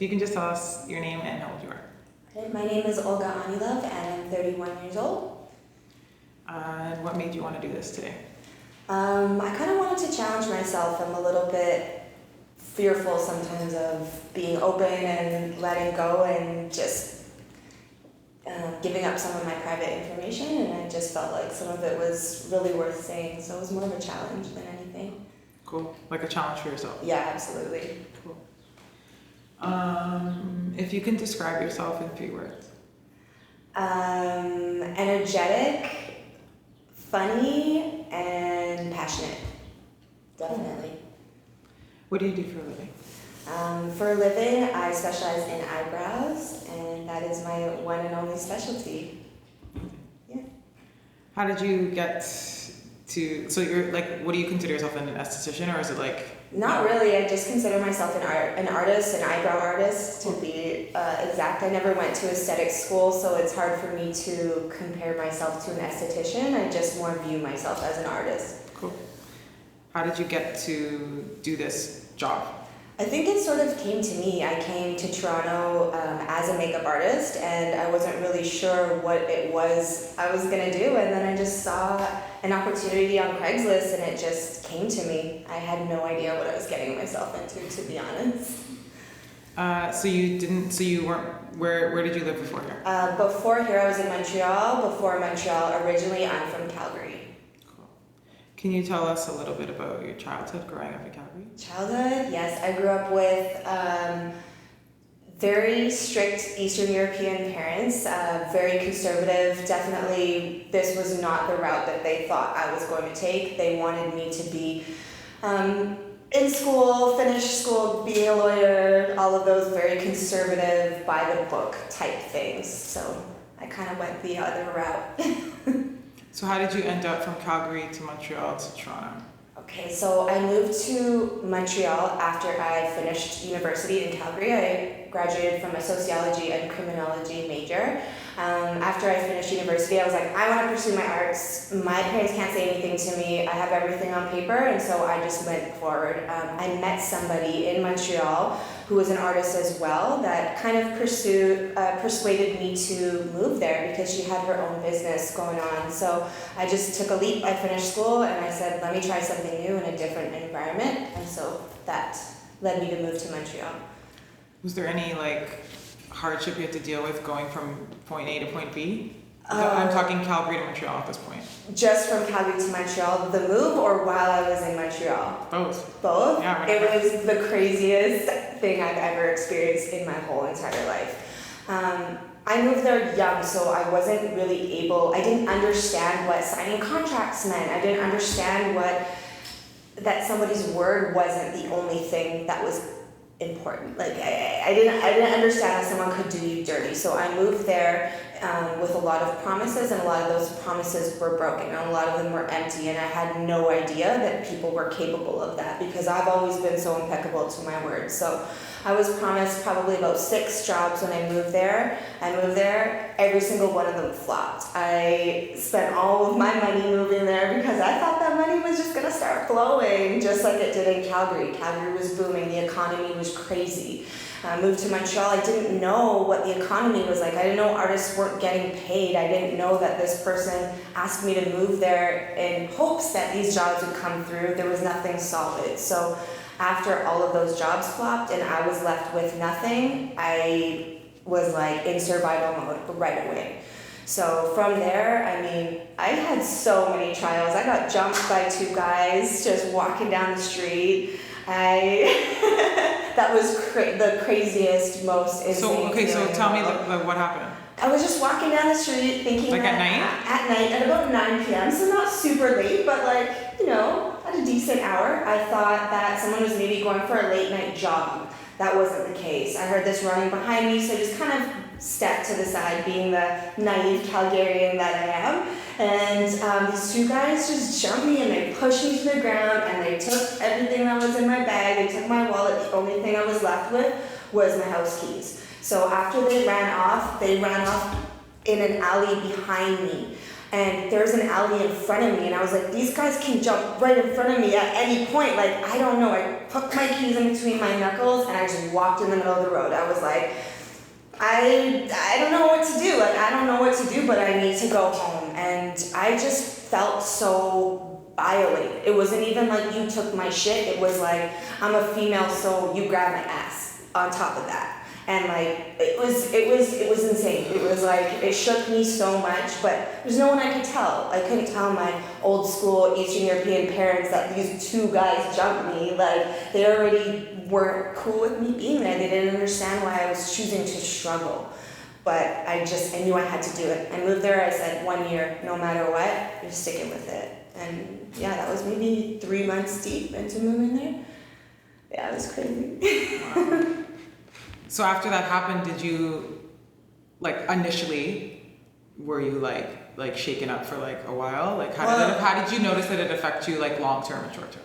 you can just tell us your name and how old you are. Okay, my name is Olga Onulov and I'm 31 years old. And what made you want to do this today? I kind of wanted to challenge myself. I'm a little bit fearful sometimes of being open and letting go and just giving up some of my private information, and I just felt like some of it was really worth saying, so it was more of a challenge than anything. Cool. Like a challenge for yourself. Yeah, absolutely. Cool. If you can describe yourself in 3 words. Energetic, funny, and passionate. Definitely. What do you do for a living? For a living, I specialize in eyebrows, and that is my one and only specialty. Yeah. How did you get to, so you're like, what do you consider yourself, an esthetician, or is it like? Not really. I just consider myself an artist, an eyebrow artist, to be exact. I never went to aesthetic school, so it's hard for me to compare myself to an esthetician. I just more view myself as an artist. Cool. How did you get to do this job? I think it sort of came to me. I came to Toronto as a makeup artist, and I wasn't really sure what it was I was going to do, and then I just saw an opportunity on Craigslist, and it just came to me. I had no idea what I was getting myself into, to be honest. So you weren't, where did you live before here? Before here, I was in Montreal. Before Montreal, originally, I'm from Calgary. Cool. Can you tell us a little bit about your childhood growing up in Calgary? Childhood, yes. I grew up with very strict Eastern European parents, very conservative. Definitely, this was not the route that they thought I was going to take. They wanted me to be in school, finish school, be a lawyer, all of those very conservative, by the book type things. So I kind of went the other route. So how did you end up from Calgary to Montreal to Toronto? Okay, so I moved to Montreal after I finished university in Calgary. I graduated from a sociology and criminology major. After I finished university, I was like, I want to pursue my arts. My parents can't say anything to me. I have everything on paper, and so I just went forward. I met somebody in Montreal who was an artist as well that kind of persuaded me to move there because she had her own business going on. So I just took a leap. I finished school, and I said, let me try something new in a different environment, and so that led me to move to Montreal. Was there any hardship you had to deal with going from point A to point B? I'm talking Calgary to Montreal at this point. Just from Calgary to Montreal, the move, or while I was in Montreal? Both. Both? Yeah. It was the craziest thing I've ever experienced in my whole entire life. I moved there young, so I wasn't really I didn't understand what signing contracts meant. I didn't understand that somebody's word wasn't the only thing that was important. I didn't understand that someone could do you dirty. So I moved there with a lot of promises, and a lot of those promises were broken, and a lot of them were empty, and I had no idea that people were capable of that because I've always been so impeccable to my word. So I was promised probably about 6 jobs when I moved there. I moved there, every single one of them flopped. I spent all of my money moving there because I thought that money was just going to start flowing, just like it did in Calgary. Calgary was booming, the economy was crazy. I moved to Montreal, I didn't know what the economy was like. I didn't know artists weren't getting paid. I didn't know that this person asked me to move there in hopes that these jobs would come through. There was nothing solid. So after all of those jobs flopped and I was left with nothing, I was in survival mode right away. So from there, I had so many trials. I got jumped by 2 guys just walking down the street. That was the craziest, most insane feeling. So tell me what happened. I was just walking down the street thinking at night? At night, at about 9 p.m., so not super late, but at a decent hour. I thought that someone was maybe going for a late night jog. That wasn't the case. I heard this running behind me, so I just kind of stepped to the side, being the naive Calgarian that I am. And these 2 guys just jumped me and they pushed me to the ground and they took everything that was in my bag. They took my wallet. The only thing I was left with was my house keys. So after they ran off in an alley behind me. and there was an alley in front of me, and I was like, these guys can jump right in front of me at any point. Like, I don't know. I put my keys in between my knuckles, and I just walked in the middle of the road. I was like, I don't know what to do. Like, I don't know what to do, but I need to go home. And I just felt so violated. It wasn't even like you took my shit. It was like, I'm a female, so you grab my ass on top of that. And like, it was insane. It was like, it shook me so much, but there's no one I could tell. I couldn't tell my old school Eastern European parents that these two guys jumped me. Like, they already weren't cool with me being there. They didn't understand why I was choosing to struggle. But I knew I had to do it. I moved there, I said 1 year, no matter what, you're sticking with it. And yeah, that was maybe 3 months deep into moving there. Yeah, it was crazy. Wow. So after that happened, did you, like, initially, were you like shaken up for like a while? Like, how did you notice that it affect you, like, long term and short term?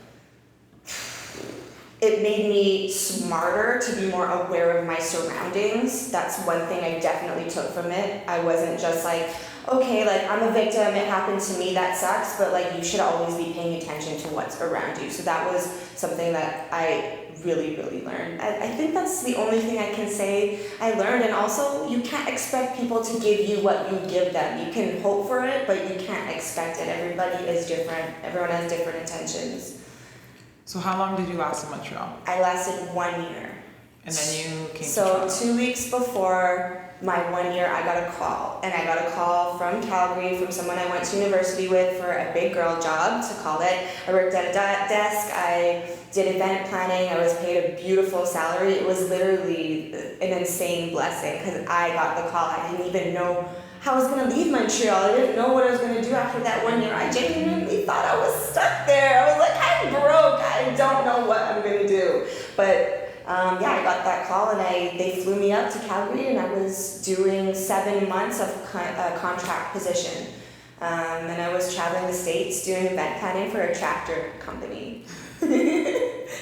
It made me smarter to be more aware of my surroundings. That's one thing I definitely took from it. I wasn't just like, okay, like, I'm a victim, it happened to me, that sucks, but like, you should always be paying attention to what's around you. So that was something that I really, really learned. I think that's the only thing I can say I learned. And also, you can't expect people to give you what you give them. You can hope for it, but you can't expect it. Everybody is different. Everyone has different intentions. So how long did you last in Montreal? I lasted 1 year. And then you came to So Toronto. 2 weeks before my 1 year, I got a call. And I got a call from Calgary, from someone I went to university with for a big girl job, to call it. I worked at a desk, I did event planning, I was paid a beautiful salary. It was literally an insane blessing, because I got the call. I didn't even know how I was going to leave Montreal. I didn't know what I was going to do after that 1 year. I genuinely thought I was stuck there. I was like, I'm broke. I don't know what I'm going to do. But yeah, I got that call, and they flew me up to Calgary, and I was doing 7 months of a contract position. And I was traveling the States doing event planning for a tractor company.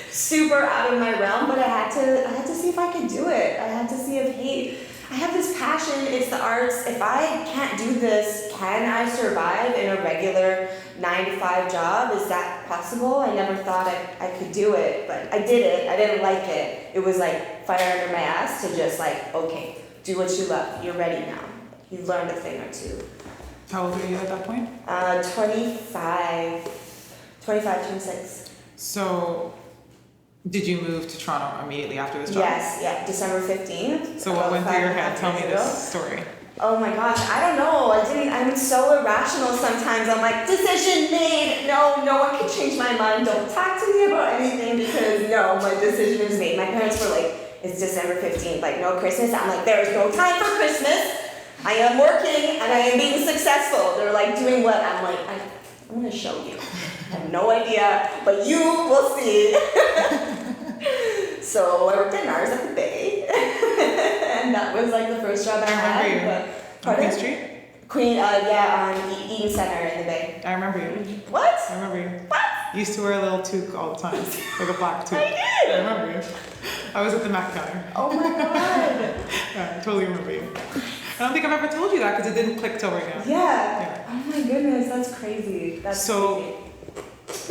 Super out of my realm, but I had to see if I could do it. I had to see if, hey, I have this passion, it's the arts. If I can't do this, can I survive in a regular 9-to-5 job? Is that possible? I never thought I could do it, but I did it. I didn't like it. It was like fire under my ass to just like, okay, do what you love. You're ready now. You've learned a thing or two. How old were you at that point? 25, 26. So, did you move to Toronto immediately after this job? Yes, yeah, December 15th. So what went through your head? Tell me ago. this story. Oh my gosh, I don't know. I'm so irrational sometimes. I'm like, decision made. No one can change my mind. Don't talk to me about anything, because no, my decision is made. My parents were like, it's December 15th, like no Christmas. I'm like, there is no time for Christmas. I am working and I am being successful. They're like, doing what? I'm like, I'm gonna show you. I have no idea, but you will see. So I worked at NARS at the Bay, and that was like the first job I had. On Queen Street? On Eden Center in the Bay. I remember you. What? I remember you. What? You used to wear a little toque all the time, like a black toque. I did. I remember you. I was at the Mac counter. Oh my god. Yeah, I totally remember you. I don't think I've ever told you that because it didn't click till right now. Yeah. Oh my goodness, that's crazy. So,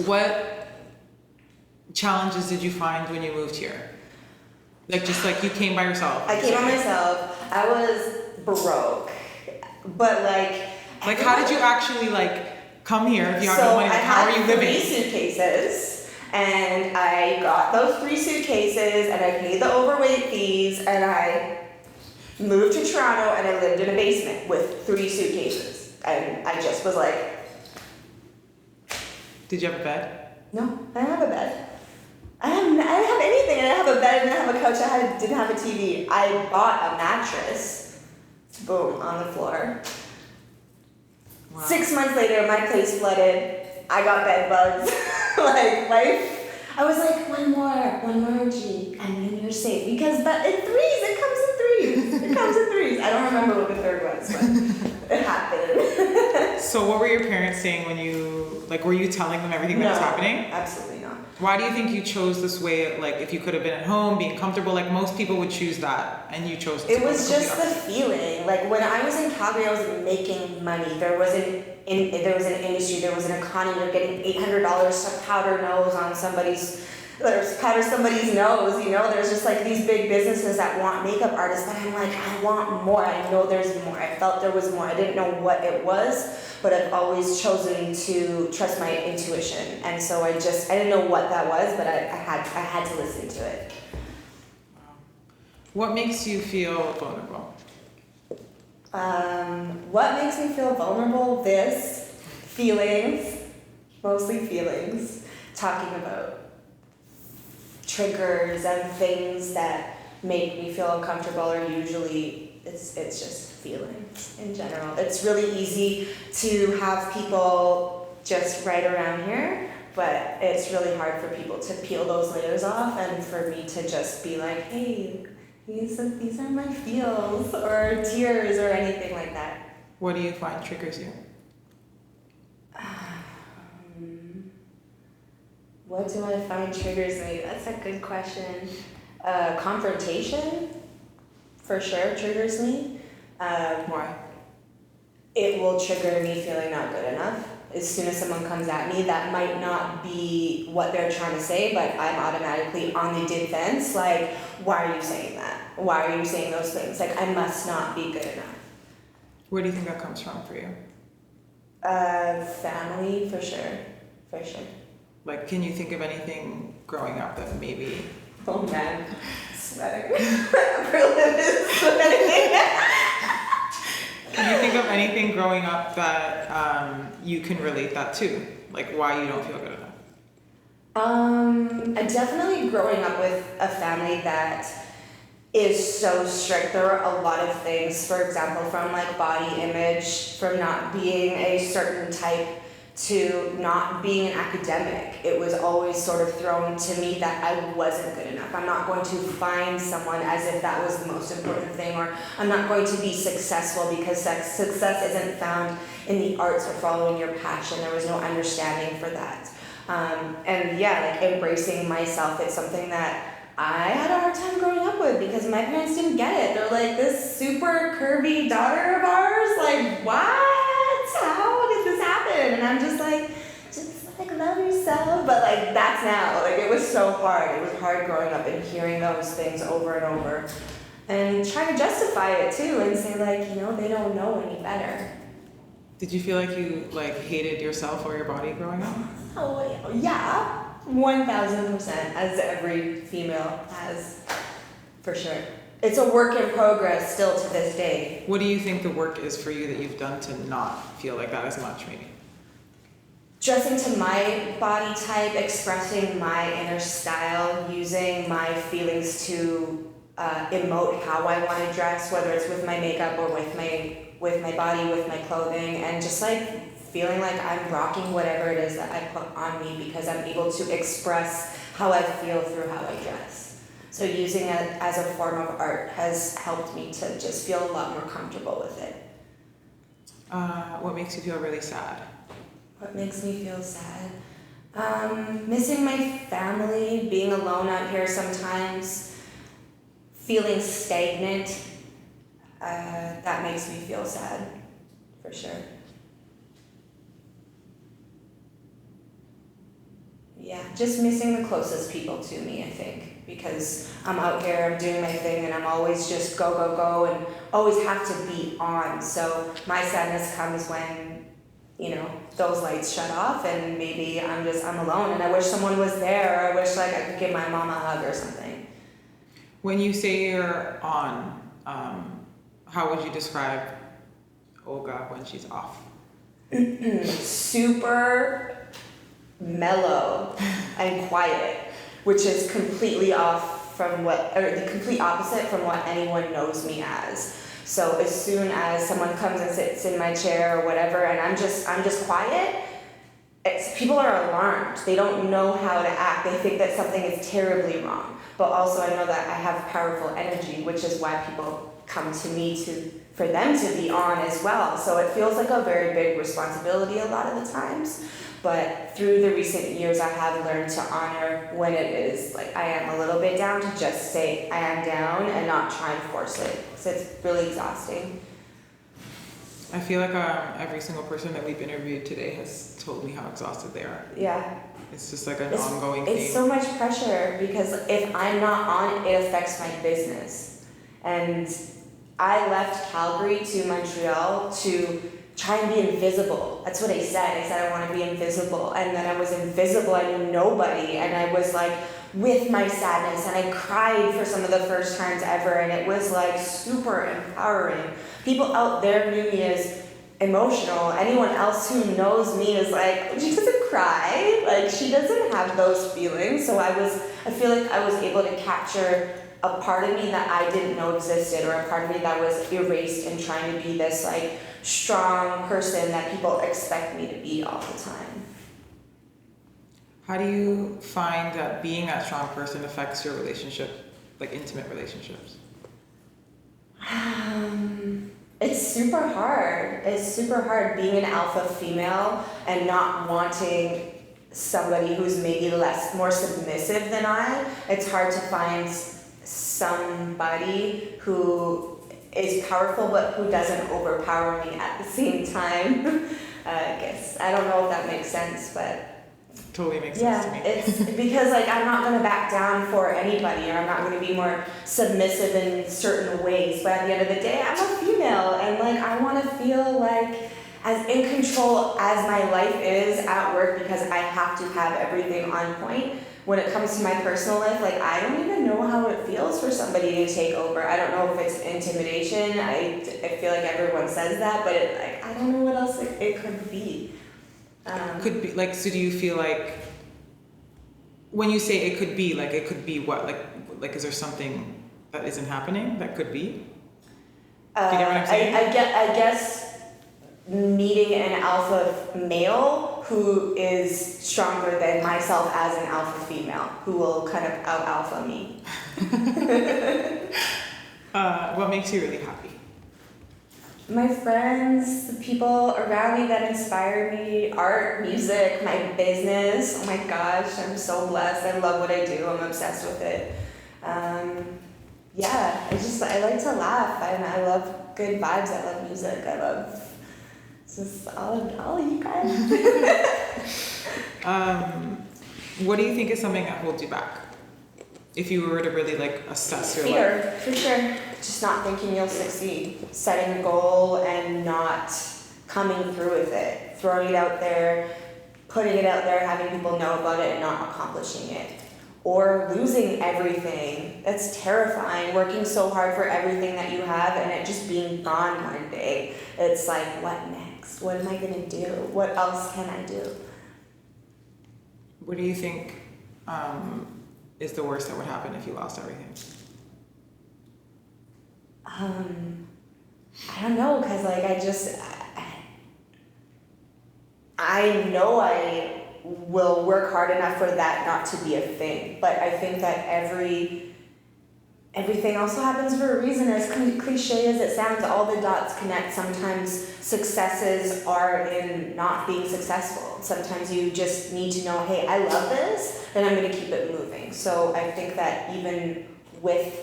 what challenges did you find when you moved here? Like, just like you came by yourself? I came by myself. I was broke. But like how did you actually like come here if you have no money? Like, how are you living? I had 3 suitcases, and I got those 3 suitcases, and I paid the overweight fees, and I moved to Toronto, and I lived in a basement with 3 suitcases, and I just was like, Did you have a bed? no, I didn't have a bed. I didn't have anything. I didn't have a bed. I didn't have a couch. I didn't have a TV. I bought a mattress. Boom, on the floor. Wow. 6 months later, my place flooded. I got bed bugs. Like, life. I was like, one more G, and then you're safe. Because, but in threes, it comes in threes. It comes in threes. I don't remember what the third was, but it happened. So what were your parents saying when you, like, were you telling them everything that was happening? Absolutely not. Why do you think you chose this way? Like, if you could have been at home, being comfortable, like most people would choose that, and you chose It was just the feeling. Like when I was in Calgary, I was making money. There was an industry, there was an economy. You're getting $800 to powder somebody's nose. You know, there's just like these big businesses that want makeup artists, but I'm like, I want more. I know there's more. I felt there was more. I didn't know what it was, but I've always chosen to trust my intuition, and so I didn't know what that was, but I had to listen to it. What makes you feel vulnerable? What makes me feel vulnerable? Feelings, mostly feelings, talking about triggers and things that make me feel uncomfortable, or usually it's just feelings in general. It's really easy to have people just right around here, but it's really hard for people to peel those layers off, and for me to just be like, hey, these are my feels, or tears, or anything like that. What do you find triggers you? What do I find triggers me? That's a good question. Confrontation, for sure, triggers me. Why? It will trigger me feeling not good enough. As soon as someone comes at me, that might not be what they're trying to say, but I'm automatically on the defense. Like, why are you saying that? Why are you saying those things? Like, I must not be good enough. Where do you think that comes from for you? Family, for sure. For sure. Like, can you think of anything growing up that maybe... Oh man, sweating. Berlin is sweating. Can you think of anything growing up that you can relate that to? Like, why you don't feel good enough? Definitely growing up with a family that is so strict. There are a lot of things, for example, from like body image, from not being a certain type to not being an academic. It was always sort of thrown to me that I wasn't good enough. I'm not going to find someone as if that was the most important thing, or I'm not going to be successful because success isn't found in the arts or following your passion. There was no understanding for that. And yeah, like embracing myself, it's something that I had a hard time growing up with because my parents didn't get it. They're like, this super curvy daughter of ours, like, what? How did this happen? And I'm just like love yourself. But like, that's now. Like, it was so hard. It was hard growing up and hearing those things over and over. And trying to justify it too and say like, you know, they don't know any better. Did you feel like you like hated yourself or your body growing up? Oh yeah. 1000%, as every female has, for sure. It's a work in progress still to this day. What do you think the work is for you that you've done to not feel like that as much, maybe? Dressing to my body type, expressing my inner style, using my feelings to emote how I want to dress, whether it's with my makeup or with my body, with my clothing, and just like feeling like I'm rocking whatever it is that I put on me because I'm able to express how I feel through how I dress. So using it as a form of art has helped me to just feel a lot more comfortable with it. What makes you feel really sad? What makes me feel sad? Missing my family, being alone out here sometimes, feeling stagnant, that makes me feel sad, for sure. Yeah, just missing the closest people to me, I think, because I'm out here, I'm doing my thing, and I'm always just go, go, go, and always have to be on. So my sadness comes when, you know, those lights shut off, and maybe I'm alone, and I wish someone was there, or I wish like I could give my mom a hug or something. When you say you're on, how would you describe Olga when she's off? Super mellow and quiet, which is completely off from the complete opposite from what anyone knows me as. So as soon as someone comes and sits in my chair or whatever, and I'm just quiet, people are alarmed. They don't know how to act. They think that something is terribly wrong. But also I know that I have powerful energy, which is why people come to me for them to be on as well. So it feels like a very big responsibility a lot of the times. But through the recent years, I have learned to honor when it is like I am a little bit down, to just say I am down and not try and force it. So it's really exhausting. I feel like every single person that we've interviewed today has told me how exhausted they are. Yeah. It's just like an ongoing thing. It's so much pressure because if I'm not on it, affects my business. And I left Calgary to Montreal to try and be invisible. That's what I said. I said I want to be invisible. And then I was invisible. I knew nobody. And I was like with my sadness. And I cried for some of the first times ever. And it was like super empowering. People out there knew me as emotional. Anyone else who knows me is like, she doesn't cry. Like, she doesn't have those feelings. So I feel like I was able to capture a part of me that I didn't know existed, or a part of me that was erased, and trying to be this like strong person that people expect me to be all the time. How do you find that being that strong person affects your relationship, like intimate relationships? It's super hard. It's super hard being an alpha female and not wanting somebody who's maybe more submissive than I. It's hard to find somebody who is powerful but who doesn't overpower me at the same time. I guess I don't know if that makes sense, but totally makes sense to me. It's because like I'm not gonna back down for anybody, or I'm not gonna be more submissive in certain ways. But at the end of the day, I'm a female, and like I want to feel like as in control as my life is at work, because I have to have everything on point. When it comes to my personal life, like I don't even know how it feels for somebody to take over. I don't know if it's intimidation. I feel like everyone says that, but I don't know what else it could be. Could be like, so do you feel like when you say it could be what, like is there something that isn't happening that could be? Do you get what I'm saying? I guess meeting an alpha male who is stronger than myself as an alpha female, who will kind of out alpha me. What makes you really happy? My friends, the people around me that inspire me, art, music, my business. Oh my gosh, I'm so blessed. I love what I do. I'm obsessed with it. Yeah, I like to laugh, and I love good vibes. I love music. I love just all of you guys. What do you think is something that holds you back? If you were to really like assess your Fear, life. for sure. Just not thinking you'll succeed. Setting a goal and not coming through with it. Throwing it out there, putting it out there, having people know about it and not accomplishing it. Or losing everything. That's terrifying. Working so hard for everything that you have and it just being gone one day. It's like, what next? What am I gonna do? What else can I do? What do you think is the worst that would happen if you lost everything? I don't know, because like I know I will work hard enough for that not to be a thing, but I think that everything also happens for a reason. As cliche as it sounds, all the dots connect. Sometimes successes are in not being successful. Sometimes you just need to know, hey, I love this, and I'm going to keep it moving. So I think that even with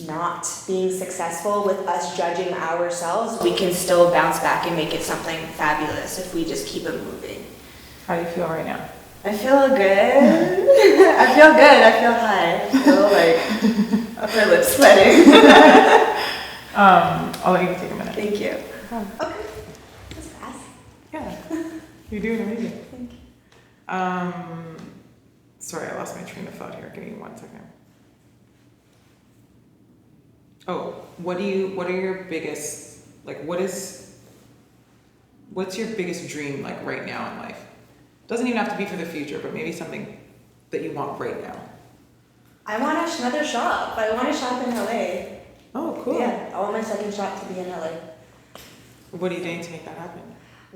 not being successful, with us judging ourselves, we can still bounce back and make it something fabulous if we just keep it moving. How do you feel right now? I feel good. I feel good. I feel high. I feel like upper lip sweating. I'll let you take a minute. Thank you. Okay. That's fast. Yeah. You're doing amazing. Thank you. Sorry, I lost my train of thought here. Give me 1 second. Oh, what are your biggest, like, what's your biggest dream, like, right now in life? Doesn't even have to be for the future, but maybe something that you want right now. I want another shop. I want a shop in LA. Oh, cool. Yeah, I want my second shop to be in LA. What are you doing to make that happen?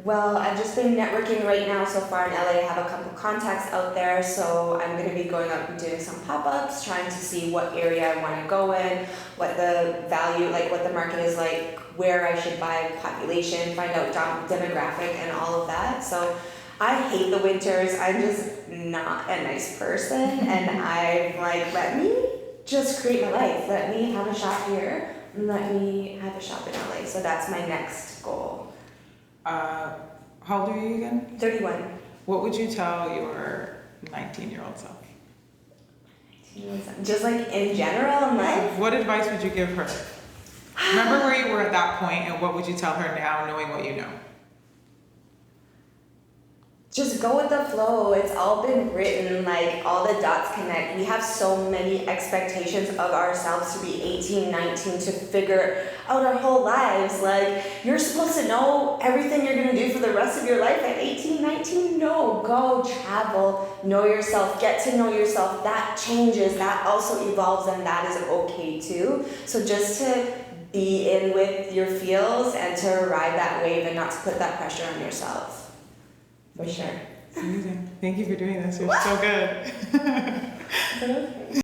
Well, I've just been networking right now so far in LA. I have a couple contacts out there, so I'm going to be going out and doing some pop-ups, trying to see what area I want to go in, what the value, like what the market is like, where I should buy population, find out demographic and all of that. So I hate the winters. I'm just not a nice person, and I'm like, let me just create my life. Let me have a shop here, and let me have a shop in LA. So that's my next goal. How old are you again? 31. What would you tell your 19-year-old self? Just like in general in life? What advice would you give her? Remember where you were at that point, and what would you tell her now, knowing what you know? Just go with the flow. It's all been written, like all the dots connect. We have so many expectations of ourselves to be 18, 19, to figure out our whole lives. Like, you're supposed to know everything you're going to do for the rest of your life at 18, 19. No, go travel, know yourself, get to know yourself. That changes, that also evolves, and that is okay too. So just to be in with your feels and to ride that wave and not to put that pressure on yourself. For sure. Amazing. Thank you for doing this. You're so good.